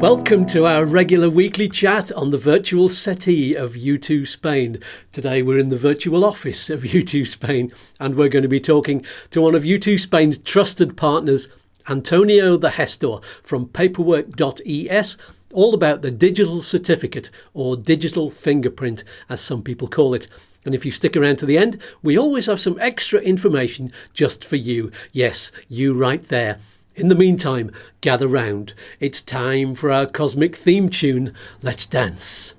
Welcome to our regular weekly chat on the virtual settee of YouTooSpain. Today we're in the virtual office of YouTooSpain and we're going to be talking to one of YouTooSpain's trusted partners, Antonio the Gestor from paperwork.es, all about the digital certificate or digital fingerprint as some people call it. And if you stick around to the end, we always have some extra information just for you. Yes, you right there. In the meantime, gather round. It's time for our cosmic theme tune. Let's dance.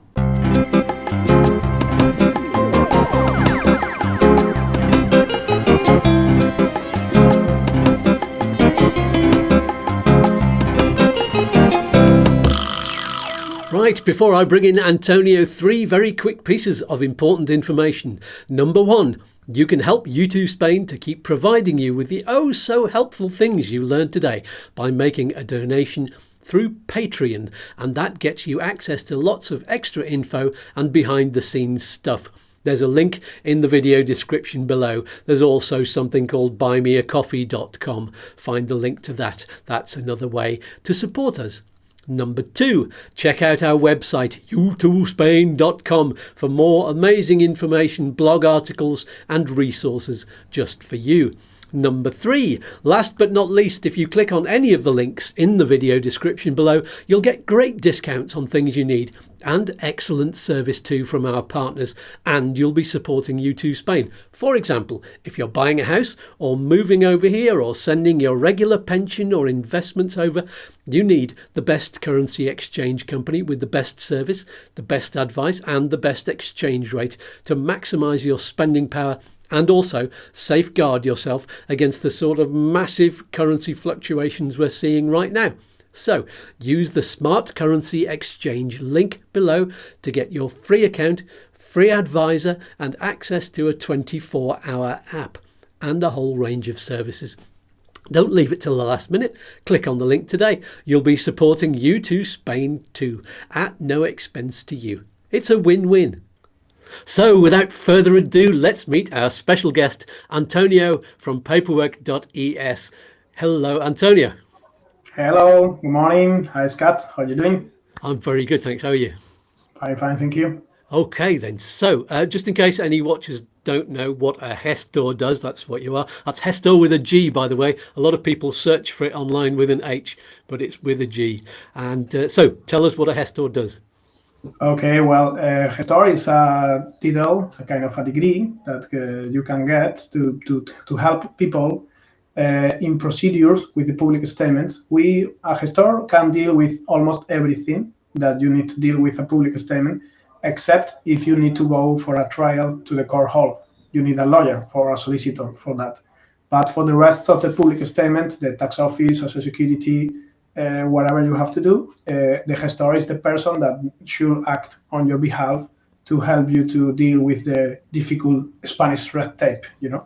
Right, before I bring in Antonio, 3 very quick pieces of important information. Number 1, you can help YouTooSpain to keep providing you with the oh so helpful things you learned today by making a donation through Patreon, and that gets you access to lots of extra info and behind the scenes stuff. There's a link in the video description below. There's also something called buymeacoffee.com. Find the link to that. That's another way to support us. Number 2, check out our website YouTooSpain.com for more amazing information, blog articles and resources just for you. Number 3, last but not least, if you click on any of the links in the video description below, you'll get great discounts on things you need and excellent service too from our partners, and you'll be supporting YouTooSpain. For example, if you're buying a house or moving over here or sending your regular pension or investments over, you need the best currency exchange company with the best service, the best advice and the best exchange rate to maximise your spending power and also safeguard yourself against the sort of massive currency fluctuations we're seeing right now. So use the Smart Currency Exchange link below to get your free account, free advisor and access to a 24-hour app and a whole range of services. Don't leave it till the last minute. Click on the link today. You'll be supporting YouTooSpain too, at no expense to you. It's a win-win. So without further ado, let's meet our special guest, Antonio from paperwork.es. Hello, Antonio. Hello, good morning. Hi, Skatz. How are you doing? I'm very good, thanks. How are you? Fine, thank you. Okay, then. So just in case any watchers don't know what a Histor does, that's what you are. That's Histor with a G, by the way. A lot of people search for it online with an H, but it's with a G. And so tell us what a Histor does. Okay, well, Histor is a title, a kind of a degree that you can get to help people in procedures with the public statements. A Histor can deal with almost everything that you need to deal with a public statement, except if you need to go for a trial to the court hall. You need a lawyer or a solicitor for that. But for the rest of the public statement, the tax office, social security, whatever you have to do, the Histor is the person that should act on your behalf to help you to deal with the difficult Spanish red tape, you know?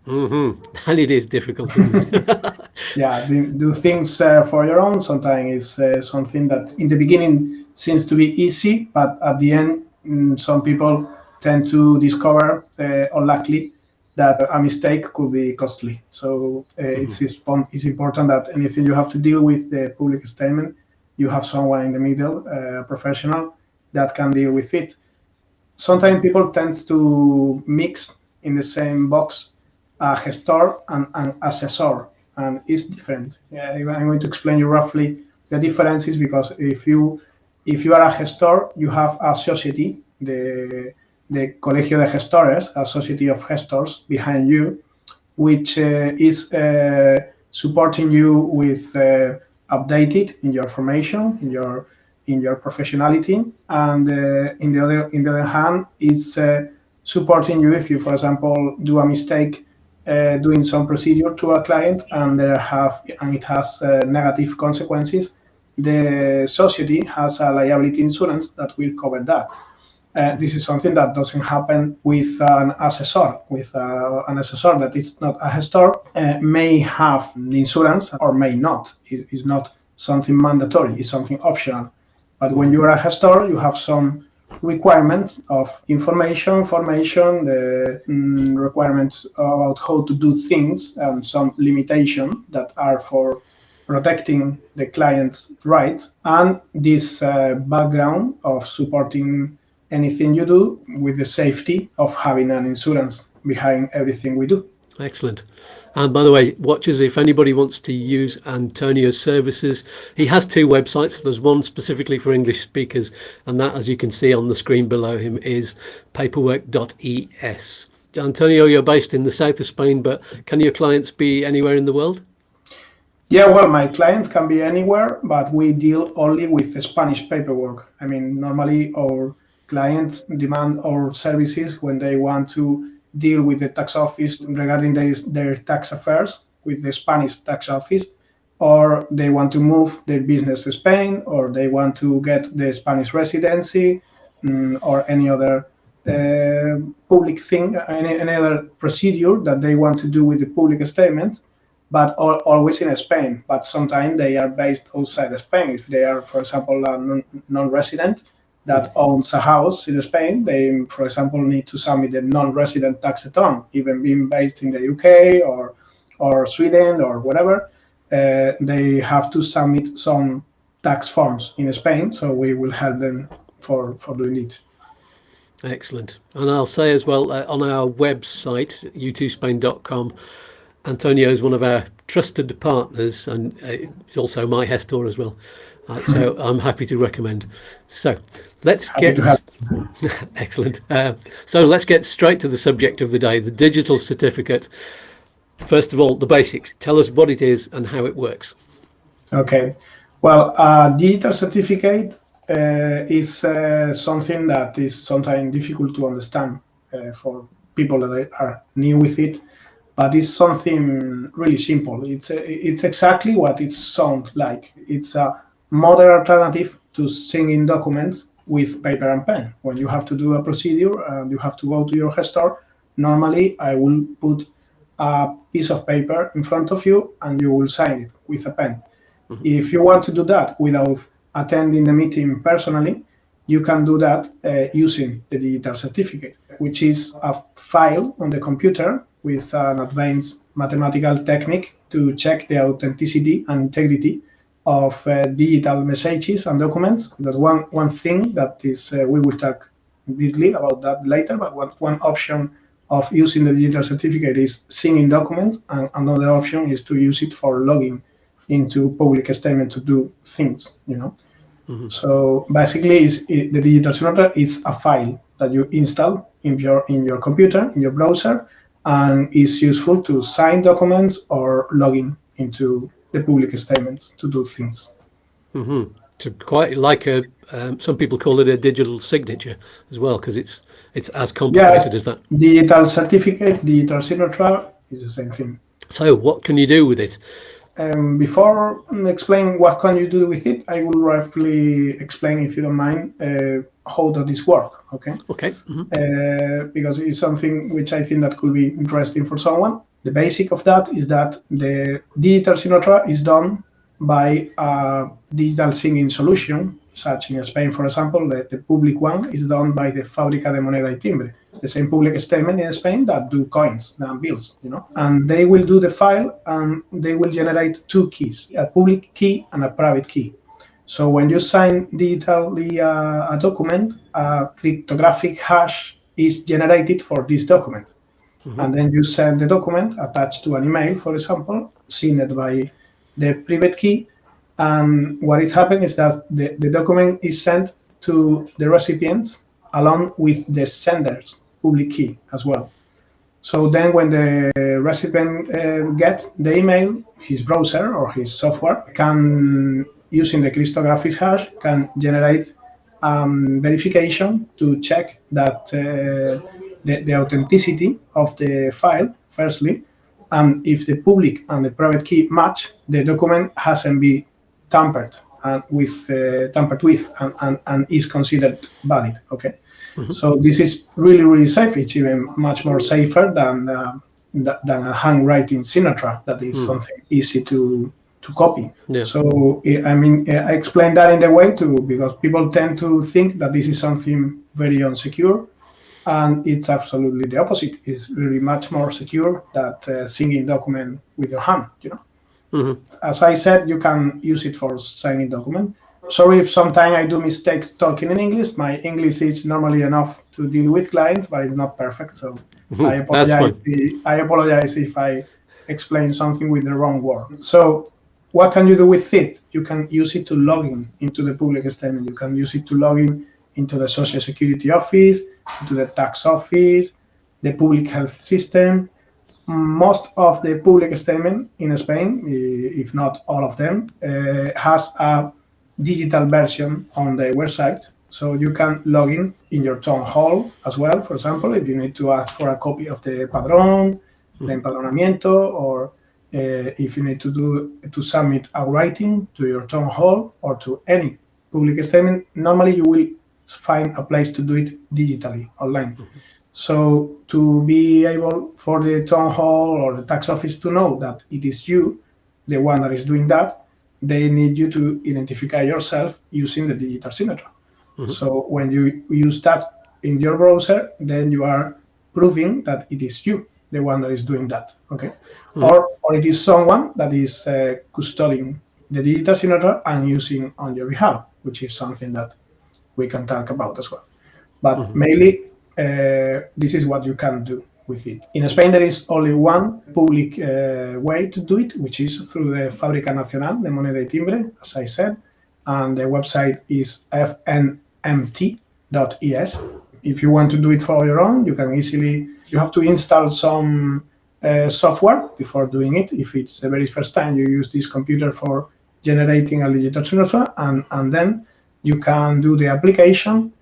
Mm-hmm. And it is difficult, isn't it? Yeah, do things for your own sometimes is something that in the beginning seems to be easy, but at the end, some people tend to discover, unluckily, that a mistake could be costly. So it's important that anything you have to deal with the public statement, you have someone in the middle, a professional, that can deal with it. Sometimes people tend to mix in the same box a Histor and an assessor, and it's different. I'm going to explain you roughly the differences, because if you are a Histor, you have a society, the Colegio de Gestores, a society of gestors behind you, which is supporting you with updated in your formation, in your professionality, and in the other hand, it's supporting you if you, for example, do a mistake doing some procedure to a client and it has negative consequences. The society has a liability insurance that will cover that. This is something that doesn't happen with an assessor. With an assessor that is not a Histor, may have the insurance or may not. It's not something mandatory, it's something optional. But when you are a Histor, you have some requirements of information, formation, the requirements about how to do things, and some limitations that are for protecting the client's rights, and this background of supporting anything you do with the safety of having an insurance behind everything we do. Excellent. And by the way, watchers, if anybody wants to use Antonio's services, he has two websites. There's one specifically for English speakers, and that, as you can see on the screen below him, is paperwork.es. Antonio, you're based in the south of Spain, but can your clients be anywhere in the world? Yeah, well, my clients can be anywhere, but we deal only with Spanish paperwork. I mean, normally our clients demand our services when they want to deal with the tax office regarding their tax affairs with the Spanish tax office, or they want to move their business to Spain, or they want to get the Spanish residency, or any other public thing, any other procedure that they want to do with the public statement, but always in Spain. But sometimes they are based outside of Spain. If they are, for example, a non-resident that owns a house in Spain, they, for example, need to submit a non-resident tax return, even being based in the UK or Sweden or whatever. They have to submit some tax forms in Spain, so we will help them for doing it. Excellent. And I'll say as well, on our website, YouTooSpain.com, Antonio is one of our trusted partners, and it's also my Histor as well. So I'm happy to recommend. So let's get excellent. So let's get straight to the subject of the day, the digital certificate. First of all, the basics. Tell us what it is and how it works. Okay. Well, digital certificate is something that is sometimes difficult to understand for people that are new with it. But it's something really simple. It's exactly what it sounds like. It's a modern alternative to signing documents with paper and pen. When you have to do a procedure and you have to go to your Histor, normally I will put a piece of paper in front of you and you will sign it with a pen. Mm-hmm. If you want to do that without attending the meeting personally, you can do that using the digital certificate, which is a file on the computer with an advanced mathematical technique to check the authenticity and integrity of digital messages and documents. That's one thing that is, we will talk deeply about that later, but one option of using the digital certificate is signing documents, and another option is to use it for logging into public statement to do things, you know. Mm-hmm. So basically, the digital signature is a file that you install in your computer, in your browser, and is useful to sign documents or logging into the public statements to do things. Mm-hmm. So quite like some people call it a digital signature as well, because it's as complicated as that. Digital certificate, digital signature is the same thing. So what can you do with it? Before explaining what can you do with it, I will roughly explain, if you don't mind, how does this work, okay? Okay. Mm-hmm. Because it's something which I think that could be interesting for someone. The basic of that is that the digital signature is done by a digital signing solution, such in Spain, for example, the public one is done by the Fábrica de Moneda y Timbre. It's the same public statement in Spain that do coins and bills, you know. And they will do the file, and they will generate two keys, a public key and a private key. So when you sign digitally a document, a cryptographic hash is generated for this document. Mm-hmm. And then you send the document attached to an email, for example, signed by the private key. And what is happening is that the document is sent to the recipients along with the sender's public key as well. So then when the recipient gets the email, his browser or his software can, using the cryptographic hash, can generate verification to check that the authenticity of the file, firstly, and if the public and the private key match, the document hasn't been tampered with and is considered valid. Okay, mm-hmm. So this is really safe. It's even much more safer than a handwriting signature that is something easy to copy. Yeah. So I mean, I explained that in the way too, because people tend to think that this is something very unsecure, and it's absolutely the opposite. It's really much more secure than signing document with your hand, you know. As I said, you can use it for signing document. Sorry if sometimes I do mistakes talking in English. My English is normally enough to deal with clients, but it's not perfect. So I That's apologize. fine. I apologize if I explain something with the wrong word. So what can you do with it? You can use it to log in into the public statement. You can use it to log in into the Social Security office, into the tax office, the public health system. Most of the public statement in Spain, if not all of them, has a digital version on the website. So you can log in your town hall as well. For example, if you need to ask for a copy of the padrón, the empadronamiento, or if you need to submit a writing to your town hall or to any public statement, normally you will find a place to do it digitally online. So to be able for the town hall or the tax office to know that it is you, the one that is doing that, they need you to identify yourself using the digital signature. So when you use that in your browser, then you are proving that it is you, the one that is doing that, okay? Or it is someone that is custodying the digital signature and using on your behalf, which is something that we can talk about as well. But mainly, this is what you can do with it. In Spain, there is only one public way to do it, which is through the Fábrica Nacional de Moneda y Timbre, as I said, and the website is fnmt.es. If you want to do it for your own, you can easily, you have to install some software before doing it. If it's the very first time you use this computer for generating a digital signature, and then you can do the application.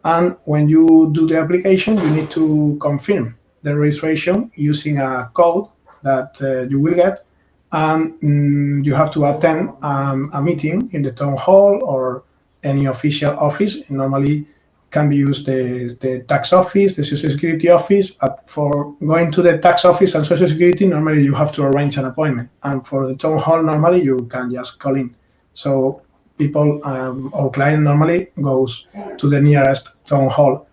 And when you do the application, you need to confirm the registration using a code that you will get, and you have to attend a meeting in the town hall or any official office. Normally can be used the tax office, the Social Security office, but for going to the tax office and Social Security, normally you have to arrange an appointment. And for the town hall, normally you can just call in. So people or client normally goes to the nearest town hall,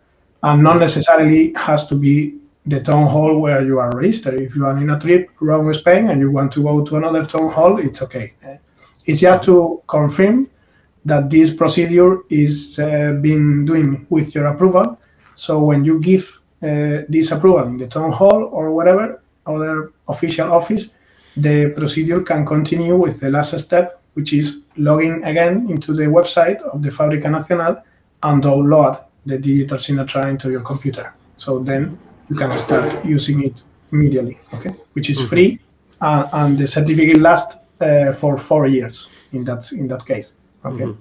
and not necessarily has to be the town hall where you are registered. If you are in a trip around Spain and you want to go to another town hall, it's okay. It's just to confirm that this procedure is being doing with your approval. So when you give this approval in the town hall or whatever other official office, the procedure can continue with the last step, which is logging again into the website of the Fábrica Nacional and download the digital signature into your computer. So then you can start using it immediately, okay? Which is free, and the certificate lasts for 4 years in that case, okay?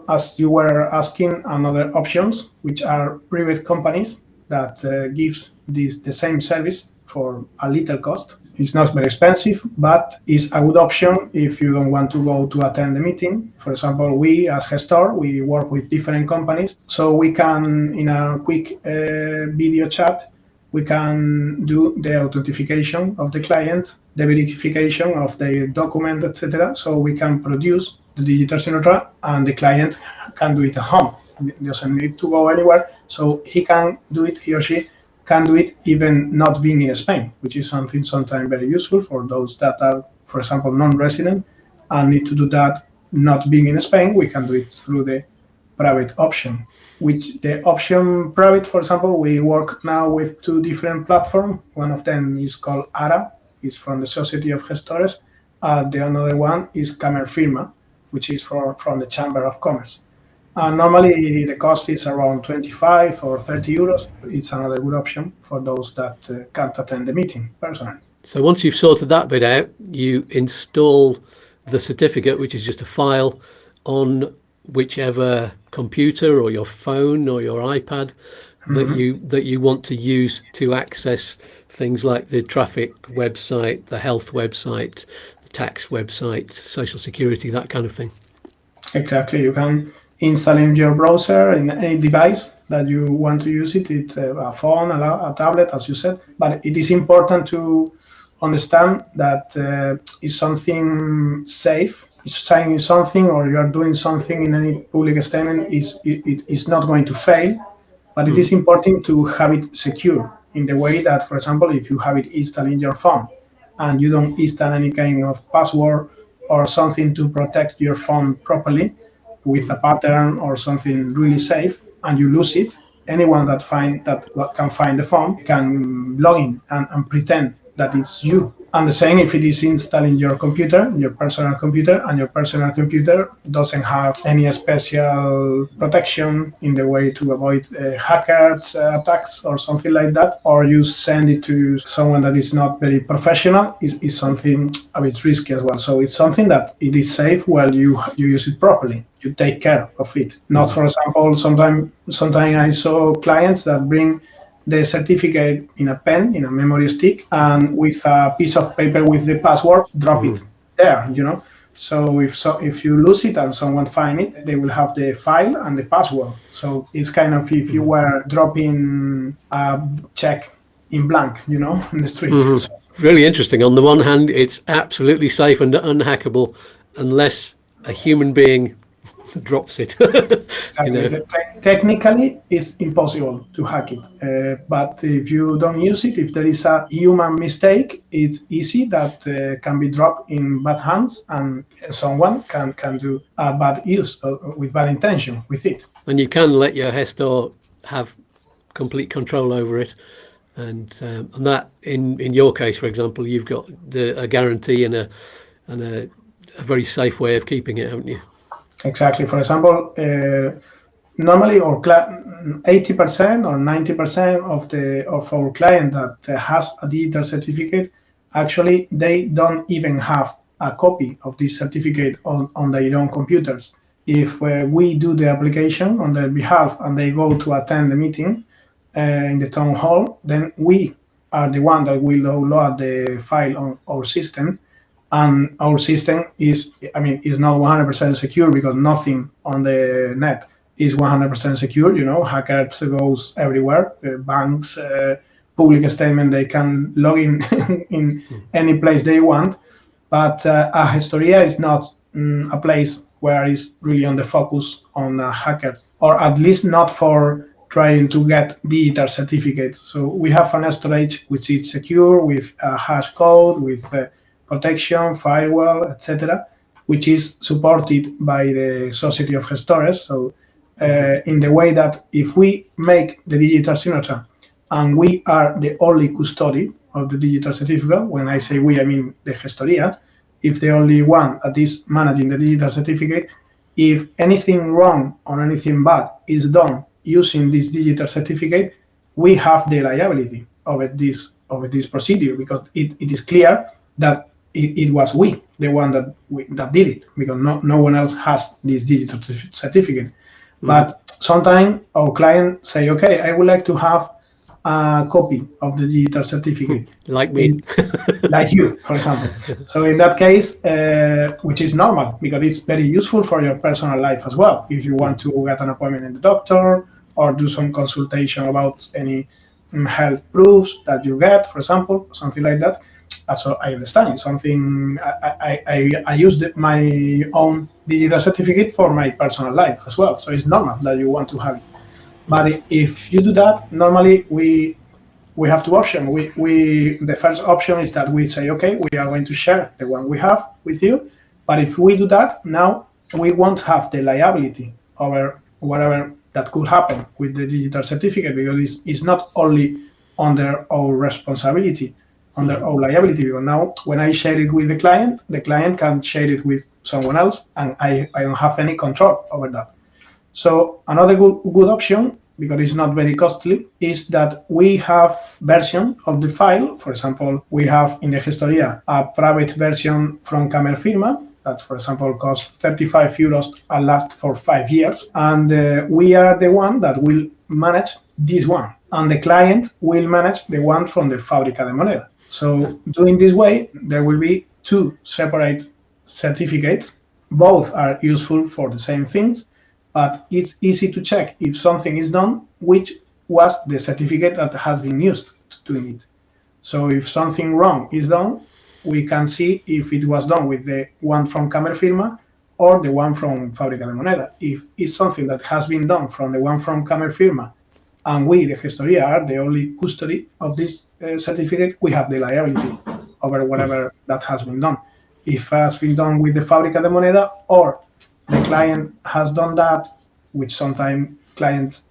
As you were asking, another options, which are private companies that gives the same service for a little cost. It's not very expensive, but it's a good option if you don't want to go to attend the meeting. For example, we as Histor, we work with different companies, so we can, in a quick video chat, we can do the authentication of the client, the verification of the document, etc. So we can produce the digital signature, and the client can do it at home. He doesn't need to go anywhere, so he or she can do it even not being in Spain, which is something sometimes very useful for those that are, for example, non-resident and need to do that not being in Spain. We can do it through the private option. Which the option private, for example, we work now with 2 different platforms. One of them is called ARA, is from the Society of Gestores. The another one is Firma, which is from the Chamber of Commerce. Normally the cost is around 25 or 30 euros. It's another good option for those that can't attend the meeting personally. So once you've sorted that bit out, you install the certificate, which is just a file, on whichever computer or your phone or your iPad that you want to use to access things like the traffic website, the health website, the tax website, Social Security, that kind of thing. Exactly. You can install in your browser in any device that you want to use it. It's a phone, a tablet, as you said. But it is important to understand that it's something safe. If signing something or you are doing something in any public statement, it is not going to fail. But it is important to have it secure in the way that, for example, if you have it installed in your phone and you don't install any kind of password or something to protect your phone properly with a pattern or something really safe, and you lose it, anyone that can find the phone can log in and pretend that it's you. And the same if it is installed in your computer, your personal computer, and your personal computer doesn't have any special protection in the way to avoid hackers attacks or something like that, or you send it to someone that is not very professional, is something a bit risky as well. So it's something that it is safe while you use it properly. You take care of it. Not, for example, sometimes I saw clients that bring the certificate in a pen, in a memory stick, and with a piece of paper with the password, drop it there, So if you lose it and someone find it, they will have the file and the password. So it's kind of if you were dropping a check in blank, in the street. So, really interesting. On the one hand, it's absolutely safe and unhackable unless a human being drops it. exactly. Technically, it's impossible to hack it. But if you don't use it, if there is a human mistake, it's easy that can be dropped in bad hands, and someone can do a bad use with bad intention with it. And you can let your Histor have complete control over it. And that, in your case, for example, you've got a guarantee and a very safe way of keeping it, haven't you? Exactly. For example, normally 80% or 90% of our client that has a digital certificate, actually they don't even have a copy of this certificate on their own computers. If we do the application on their behalf and they go to attend the meeting in the town hall, then we are the one that will download the file on our system. And our system is not 100% secure, because nothing on the net is 100% secure. Hackers goes everywhere. Banks, public statement, they can log in in any place they want. But a Historia is not a place where it's really on the focus on hackers, or at least not for trying to get digital certificates. So we have an storage which is secure with a hash code, with protection, firewall, etc., which is supported by the Society of Gestores. So in the way that if we make the digital signature and we are the only custody of the digital certificate, when I say we, I mean the Gestoria, if the only one that is managing the digital certificate, if anything wrong or anything bad is done using this digital certificate, we have the liability of this procedure, because it is clear that it was we, the one that did it, because no one else has this digital certificate. But sometimes our client say, okay, I would like to have a copy of the digital certificate. Like me. Like you, for example. So in that case, which is normal, because it's very useful for your personal life as well. If you want to get an appointment in the doctor or do some consultation about any health proofs that you get, for example, something like that. So I understand it's something I used my own digital certificate for my personal life as well. So it's normal that you want to have it. But if you do that, normally we have two options. The first option is that we say, okay, we are going to share the one we have with you. But if we do that, now we won't have the liability over whatever that could happen with the digital certificate, because it's not only under our responsibility, under our liability, because now when I share it with the client can share it with someone else, and I don't have any control over that. So another good option, because it's not very costly, is that we have version of the file. For example, we have in the Gestoria a private version from Firma that, for example, costs 35 euros and lasts for 5 years. And we are the one that will manage this one. And the client will manage the one from the Fábrica de Moneda. So doing this way, there will be two separate certificates. Both are useful for the same things, but it's easy to check if something is done, which was the certificate that has been used to do it. So if something wrong is done, we can see if it was done with the one from Firma or the one from Fábrica de Moneda. If it's something that has been done from the one from Firma, and we, the Gestoria, are the only custody of this certificate, we have the liability over whatever that has been done. If has been done with the Fábrica de Moneda, or the client has done that, which sometimes clients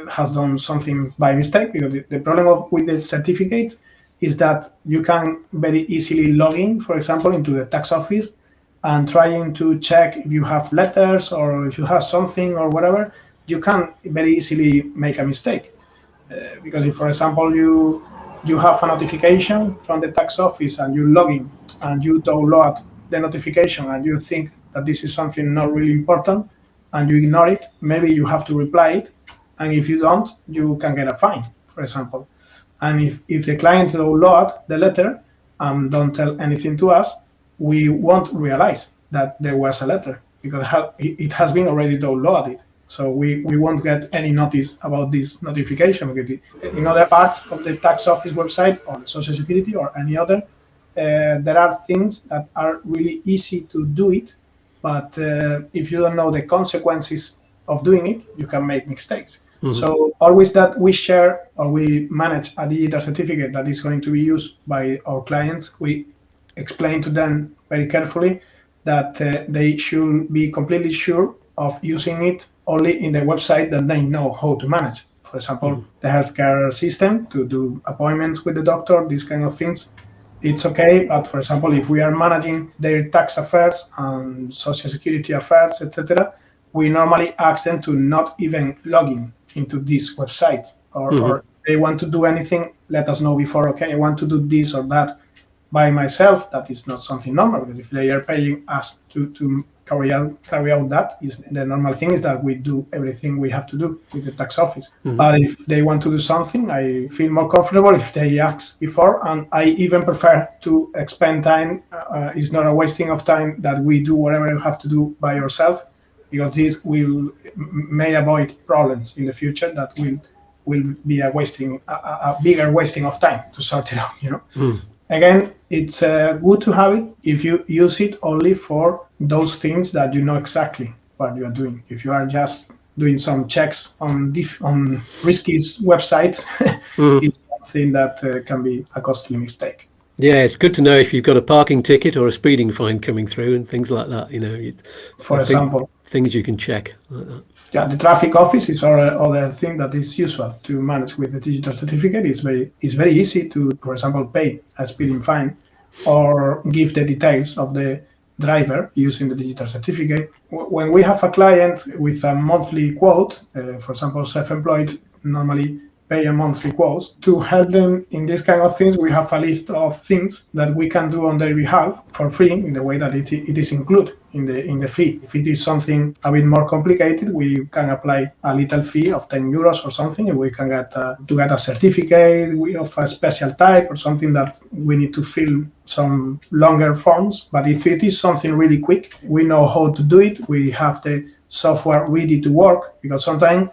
has done something by mistake, because the problem with the certificate is that you can very easily log in, for example, into the tax office and trying to check if you have letters or if you have something or whatever, you can very easily make a mistake. Because if, for example, you have a notification from the tax office and you log in and you download the notification and you think that this is something not really important and you ignore it, maybe you have to reply it. And if you don't, you can get a fine, for example. And if the client download the letter and don't tell anything to us, we won't realize that there was a letter because it has been already downloaded. So we won't get any notice about this notification, because in other parts of the tax office website or the Social Security or any other, there are things that are really easy to do it, but if you don't know the consequences of doing it, you can make mistakes. Mm-hmm. So always that we share or we manage a digital certificate that is going to be used by our clients, we explain to them very carefully that they should be completely sure of using it only in the website that they know how to manage. For example, the healthcare system to do appointments with the doctor, these kind of things, it's okay. But for example, if we are managing their tax affairs and social security affairs, etc., we normally ask them to not even log in into this website, or they want to do anything, let us know before, okay, I want to do this or that by myself. That is not something normal, because if they are paying us to carry out that, is the normal thing is that we do everything we have to do with the tax office. But if they want to do something, I feel more comfortable if they ask before, and I even prefer to spend time. It's not a wasting of time that we do whatever you have to do by yourself, because this may avoid problems in the future that will be a bigger wasting of time to sort it out. Again, it's good to have it if you use it only for those things that you know exactly what you are doing. If you are just doing some checks on risky websites, it's something that can be a costly mistake. Yeah, it's good to know if you've got a parking ticket or a speeding fine coming through and things like that. For example, things you can check like that. Yeah, the traffic office is other thing that is usual to manage with the digital certificate. It's very easy to, for example, pay a speeding fine or give the details of the driver using the digital certificate. When we have a client with a monthly quote, for example, self-employed normally pay a monthly quote. To help them in this kind of things, we have a list of things that we can do on their behalf for free, in the way that it is included in the fee. If it is something a bit more complicated, we can apply a little fee of 10 euros or something, and we can get a certificate of a special type or something that we need to fill some longer forms. But if it is something really quick, we know how to do it. We have the software ready to work, because sometimes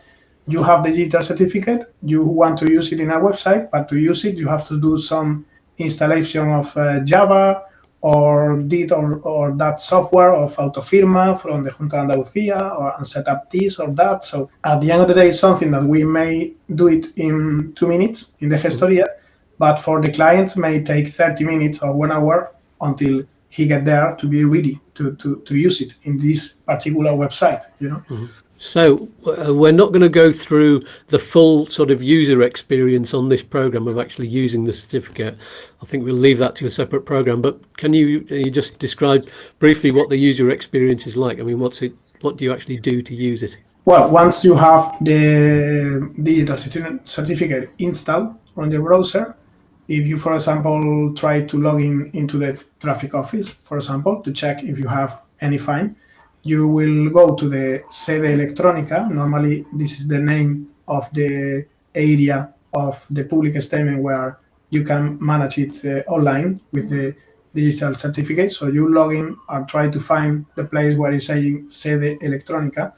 you have the digital certificate, you want to use it in a website, but to use it, you have to do some installation of Java or that software of Autofirma from the Junta de Andalucía, and set up this or that. So at the end of the day, it's something that we may do it in 2 minutes in the Gestoria, but for the clients may take 30 minutes or 1 hour until he get there to be ready to use it in this particular website. So we're not going to go through the full sort of user experience on this program of actually using the certificate. I think we'll leave that to a separate program. But can you just describe briefly what the user experience is like? I mean, what do you actually do to use it? Well, once you have the digital certificate installed on your browser, if you, for example, try to log into the traffic office, for example, to check if you have any fine, you will go to the sede electrónica. Normally, this is the name of the area of the public statement where you can manage it online with the digital certificate. So you log in and try to find the place where it's saying sede electrónica.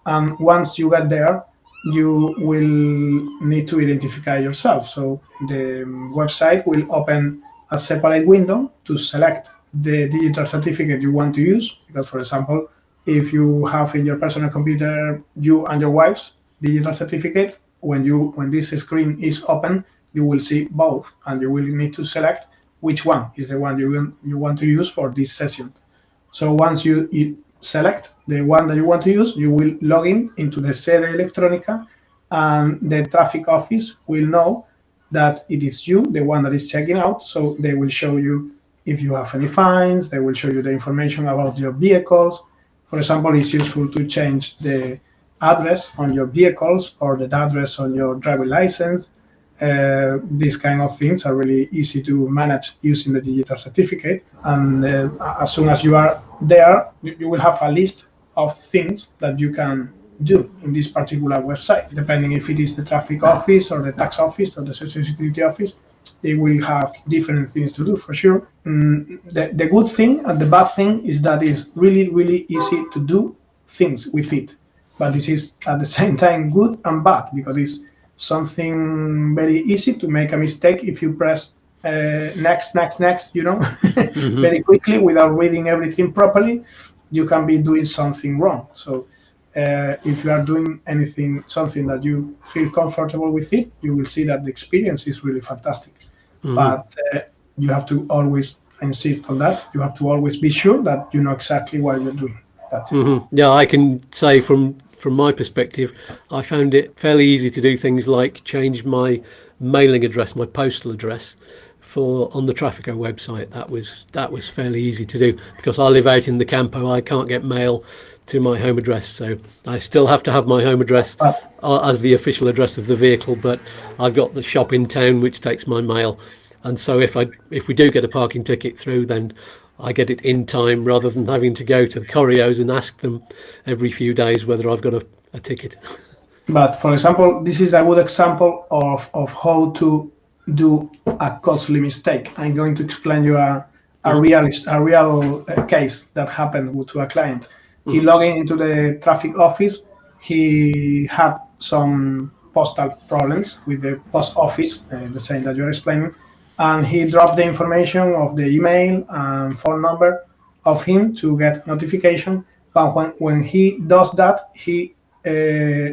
And once you get there, you will need to identify yourself. So the website will open a separate window to select the digital certificate you want to use. Because, for example, if you have in your personal computer you and your wife's digital certificate, when this screen is open, you will see both, and you will need to select which one is the one you want to use for this session. So once you select the one that you want to use, you will log in into the sede electrónica, and the traffic office will know that it is you, the one that is checking out. So they will show you if you have any fines, they will show you the information about your vehicles. For example, it's useful to change the address on your vehicles or the address on your driver license. These kind of things are really easy to manage using the digital certificate. And as soon as you are there, you will have a list of things that you can do in this particular website, depending if it is the traffic office or the tax office or the social security office. They will have different things to do for sure. The good thing and the bad thing is that it's really, really easy to do things with it. But this is at the same time good and bad, because it's something very easy to make a mistake if you press next, very quickly without reading everything properly. You can be doing something wrong. So if you are doing something that you feel comfortable with it, you will see that the experience is really fantastic. But you have to always insist on that. You have to always be sure that you know exactly what you're doing. That's it. Yeah, I can say from my perspective, I found it fairly easy to do things like change my mailing address, my postal address, on the Traffico website. That was fairly easy to do, because I live out in the Campo. I can't get mail to my home address, so I still have to have my home address as the official address of the vehicle, but I've got the shop in town which takes my mail, and so if we do get a parking ticket through, then I get it in time rather than having to go to the Correos and ask them every few days whether I've got a ticket. But for example, this is a good example of how to do a costly mistake. I'm going to explain you a real case that happened to a client. He logged into the traffic office. He had some postal problems with the post office, the same that you're explaining, and he dropped the information of the email and phone number of him to get notification. But when he does that, he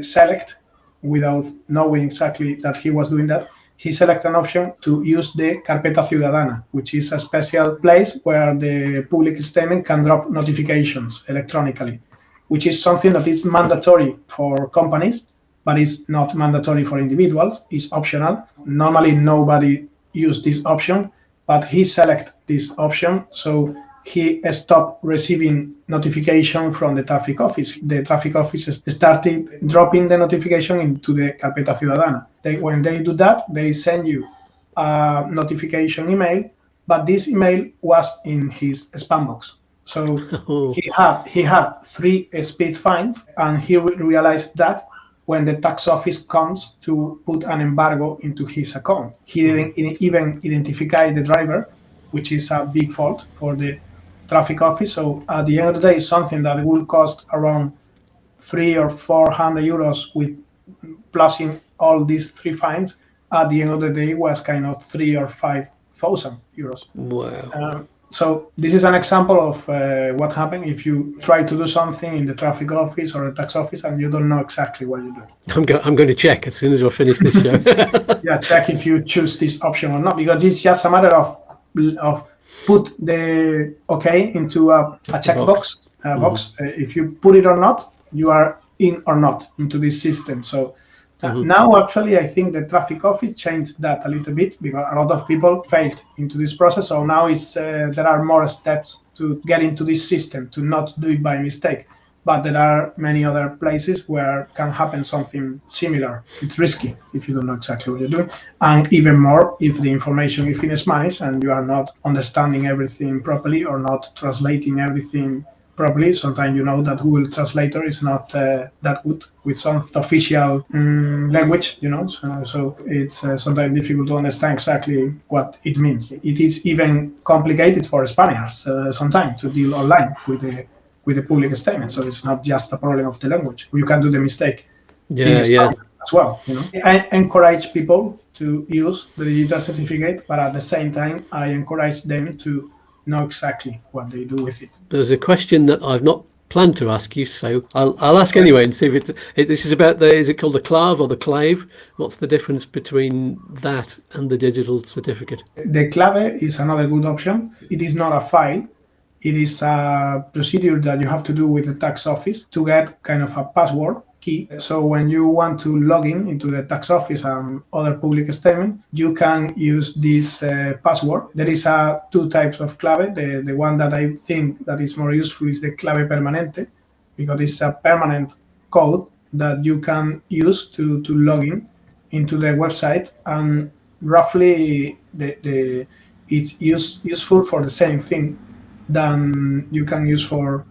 select, without knowing exactly that he was doing that, he select an option to use the Carpeta Ciudadana, which is a special place where the public statement can drop notifications electronically, which is something that is mandatory for companies, but it's not mandatory for individuals. It's optional. Normally, nobody use this option, but he select this option, so he stopped receiving notification from the traffic office. The traffic office started dropping the notification into the Carpeta Ciudadana. When they do that, they send you a notification email, but this email was in his spam box. So he had 3 speed fines, and he realized that when the tax office comes to put an embargo into his account. He didn't even identify the driver, which is a big fault for the traffic office. So at the end of the day, something that will cost around 300 or 400 euros with plusing all these 3 fines, at the end of the day was kind of 3,000 or 5,000 euros. Wow. So this is an example of what happened if you try to do something in the traffic office or the tax office and you don't know exactly what you're doing. I'm going to check as soon as we finish this show. Yeah, check if you choose this option or not, because it's just a matter of put the OK into a checkbox box. If you put it or not, you are in or not into this system. So now, actually, I think the traffic office changed that a little bit, because a lot of people failed into this process. So now there are more steps to get into this system, to not do it by mistake. But there are many other places where can happen something similar. It's risky if you don't know exactly what you're doing. And even more if the information is in Spanish and you are not understanding everything properly or not translating everything properly. Sometimes you know that Google Translator is not that good with some official language, so it's sometimes difficult to understand exactly what it means. It is even complicated for Spaniards sometimes to deal online with the public statement. So it's not just a problem of the language. You can do the mistake as well. I encourage people to use the digital certificate, but at the same time, I encourage them to know exactly what they do with it. There's a question that I've not planned to ask you, so I'll ask anyway and see if this is about is it called the CLAV or the CLAV? What's the difference between that and the digital certificate? The CLAV is another good option. It is not a file. It is a procedure that you have to do with the tax office to get kind of a password key. So when you want to log in into the tax office and other public statement, you can use this password. There is two types of clave. The one that I think that is more useful is the clave permanente, because it's a permanent code that you can use to log in into the website, and roughly it's useful for the same thing than you can use for,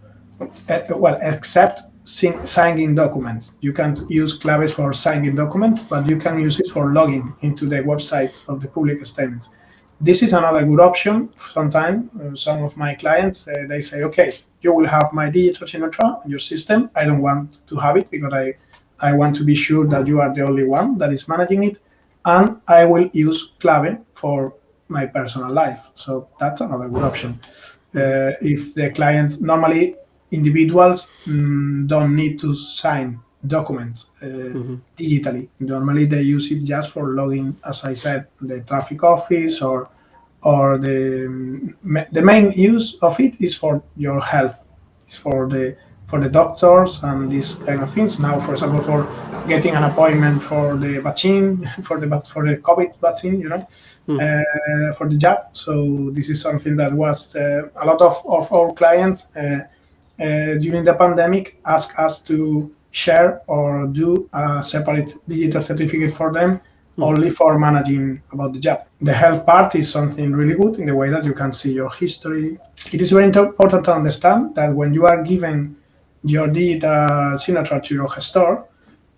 except signing documents. You can't use claves for signing documents, but you can use it for logging into the website of the public statement. This is another good option. Sometimes some of my clients, they say, okay, you will have my digital signature on your system. I don't want to have it because I want to be sure that you are the only one that is managing it, and I will use clave for my personal life. So that's another good option. If the client, normally individuals don't need to sign documents digitally. Normally they use it just for logging, as I said, the traffic office, or the main use of it is for your health. It's for the doctors and these kind of things. Now, for example, for getting an appointment for the vaccine, for the COVID vaccine, for the jab. So this is something that was a lot of our clients during the pandemic asked us to share or do a separate digital certificate for them, only for managing about the job. The health part is something really good in the way that you can see your history. It is very important to understand that when you are giving your digital signature to your gestor,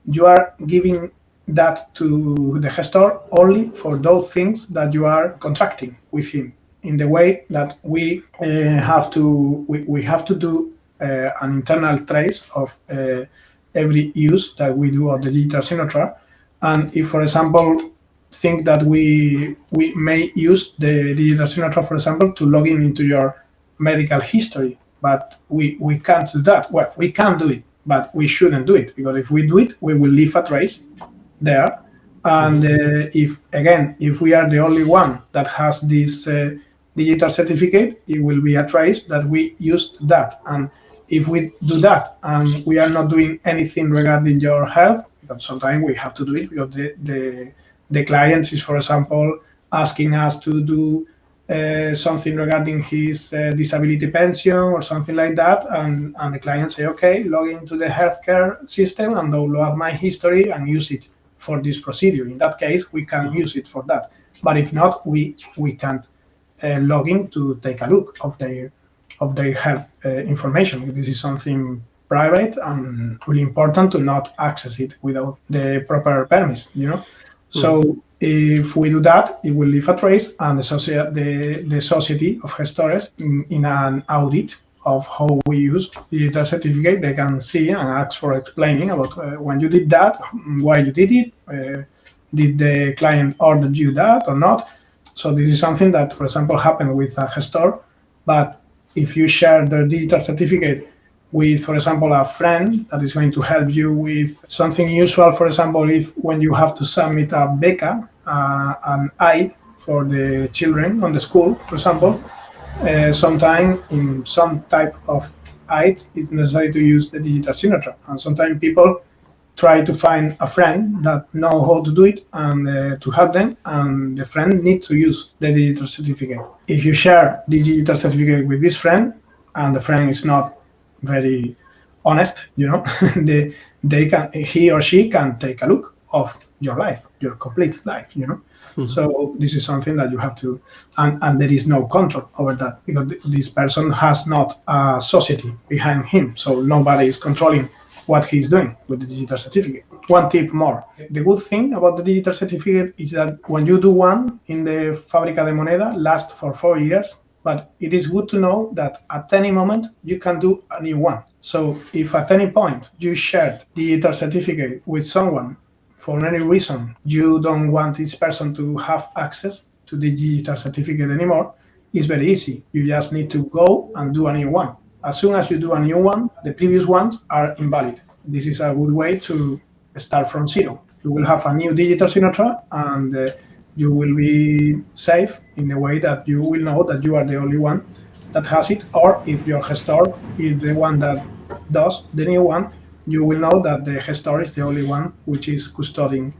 you are giving that to the gestor only for those things that you are contracting with him. In the way that we have to do an internal trace of every use that we do of the digital signature. And if, for example, think that we may use the digital signature, for example, to log in into your medical history, but we can't do that. Well, we can do it, but we shouldn't do it, because if we do it, we will leave a trace there. And if we are the only one that has this digital certificate, it will be a trace that we used that. And if we do that and we are not doing anything regarding your health, because sometimes we have to do it because the client is, for example, asking us to do something regarding his disability pension or something like that, and the client say, okay, log into the healthcare system and download my history and use it for this procedure. In that case, we can use it for that. But if not, we can't log in to take a look of their health information. This is something private and really important to not access it without the proper permits, So if we do that, it will leave a trace, and the society of gestores in an audit of how we use digital certificate, they can see and ask for explaining about when you did that, why you did it, did the client order you that or not. So this is something that, for example, happened with a gestor, but if you share the digital certificate with, for example, a friend that is going to help you with something usual, for example, if when you have to submit a beca, an aid for the children on the school, for example, sometimes in some type of aid, it's necessary to use the digital signature. And sometimes people try to find a friend that know how to do it and to help them, and the friend needs to use the digital certificate. If you share the digital certificate with this friend and the friend is not very honest, he or she can take a look of your life, your complete life, So this is something that you have to, and there is no control over that, because this person has not a society behind him, so nobody is controlling what he's doing with the digital certificate. One tip more. The good thing about the digital certificate is that when you do one in the Fábrica de Moneda, lasts for 4 years, but it is good to know that at any moment you can do a new one. So if at any point you shared digital certificate with someone, for any reason you don't want this person to have access to the digital certificate anymore, it's very easy. You just need to go and do a new one. as soon as you do a new one, the previous ones are invalid. This is a good way to start from zero. You will have a new digital signature, and you will be safe in the way that you will know that you are the only one that has it, or if your gestor is the one that does the new one, you will know that the gestor is the only one which is custodying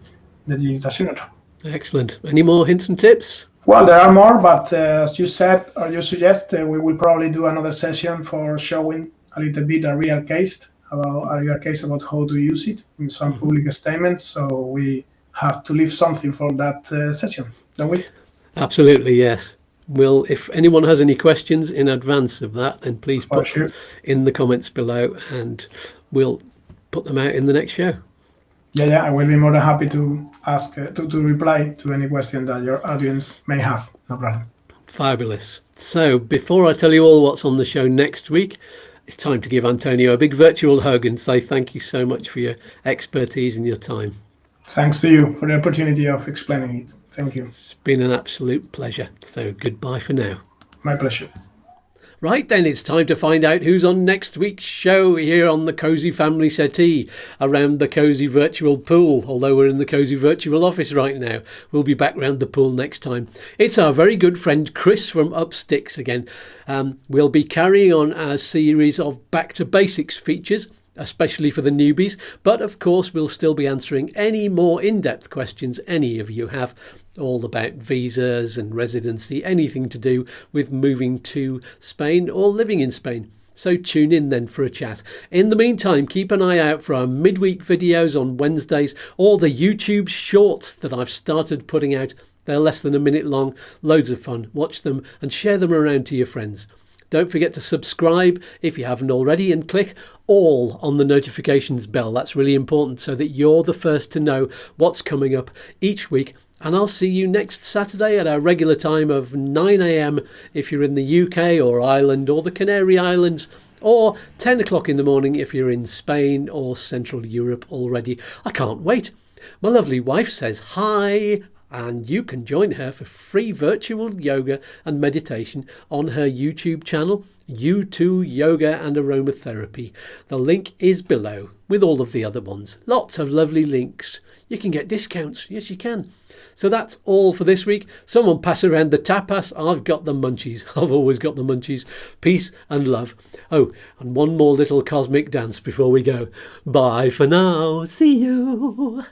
the digital signature. Excellent. Any more hints and tips? Well, there are more, but as you said, or you suggest, we will probably do another session for showing a little bit a real case about how to use it in some public statements. So we have to leave something for that session, don't we? Absolutely, yes. Well, if anyone has any questions in advance of that, then please put them in the comments below, and we'll put them out in the next show. Yeah, I will be more than happy to ask to reply to any question that your audience may have. No problem. Fabulous. So before I tell you all what's on the show next week, it's time to give Antonio a big virtual hug and say thank you so much for your expertise and your time. Thanks to you for the opportunity of explaining it. Thank you. It's been an absolute pleasure. So goodbye for now. My pleasure. Right then, it's time to find out who's on next week's show here on the Cosy Family Settee around the Cosy Virtual Pool. Although we're in the Cosy Virtual Office right now, we'll be back round the pool next time. It's our very good friend Chris from Upsticks again. We'll be carrying on our series of Back to Basics features, especially for the newbies, but of course we'll still be answering any more in-depth questions any of you have, all about visas and residency, anything to do with moving to Spain or living in Spain. So tune in then for a chat. In the meantime, keep an eye out for our midweek videos on Wednesdays, or the YouTube shorts that I've started putting out. They're less than a minute long, loads of fun. Watch them and share them around to your friends. Don't forget to subscribe if you haven't already, and click all on the notifications bell. That's really important so that you're the first to know what's coming up each week. And I'll see you next Saturday at our regular time of 9 a.m. if you're in the UK or Ireland or the Canary Islands, or 10 o'clock in the morning if you're in Spain or Central Europe already. I can't wait. My lovely wife says hi, and you can join her for free virtual yoga and meditation on her YouTube channel, U2 Yoga and Aromatherapy. The link is below with all of the other ones. Lots of lovely links. You can get discounts. Yes, you can. So that's all for this week. Someone pass around the tapas. I've got the munchies. I've always got the munchies. Peace and love. Oh, and one more little cosmic dance before we go. Bye for now. See you.